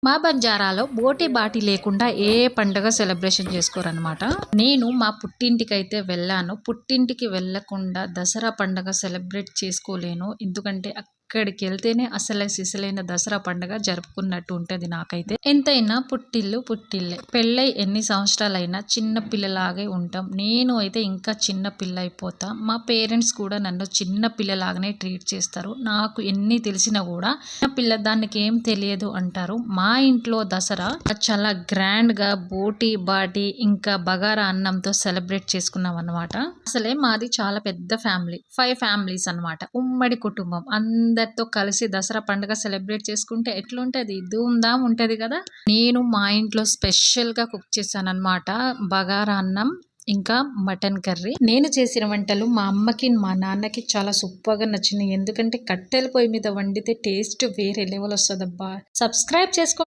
మా బంజారాలో బోటి బాటి లేకుండా ఏ పండుగ సెలబ్రేషన్ చేసుకోరనమాట. నేను మా పుట్టింటికైతే వెళ్ళాను. పుట్టింటికి వెళ్ళకుండా దసరా పండుగ సెలబ్రేట్ చేసుకోలేను. ఎందుకంటే అక్కడికి వెళ్తేనే సిసలైన దసరా పండుగ జరుపుకున్నట్టు ఉంటుంది నాకైతే. ఎంతైనా పుట్టిల్లు పుట్టిల్లే. పెళ్ళై ఎన్ని సంవత్సరాలైనా చిన్న పిల్లలాగే ఉంటాం. నేను అయితే ఇంకా చిన్న పిల్ల అయిపోతా. మా పేరెంట్స్ కూడా నన్ను చిన్న పిల్లలాగానే ట్రీట్ చేస్తారు. నాకు ఎన్ని తెలిసినా కూడా చిన్న పిల్ల, దానికి ఏం తెలియదు అంటారు. మా ఇంట్లో దసరా చాలా గ్రాండ్ గా బోటి బాటి ఇంకా బగారా అన్నంతో సెలబ్రేట్ చేసుకున్నాం అనమాట. అసలే మాది చాలా పెద్ద ఫ్యామిలీ, 5 ఫ్యామిలీస్ అనమాట. ఉమ్మడి కుటుంబం. అందరితో కలిసి దసరా పండుగ సెలబ్రేట్ చేసుకుంటే ఎట్లుంటది, ధూమ్ధామ్ ఉంటది కదా. నేను మా ఇంట్లో స్పెషల్ గా కుక్ చేశాను అనమాట, బగారా అన్నం ఇంకా మటన్ కర్రీ. నేను చేసిన వంటలు మా అమ్మకి మా నాన్నకి చాలా సూపర్గా నచ్చినాయి. ఎందుకంటే కట్టెల పొయ్యి మీద వండితే టేస్ట్ వేరే లెవెల్ వస్తుంది. సబ్స్క్రైబ్ చేసుకో.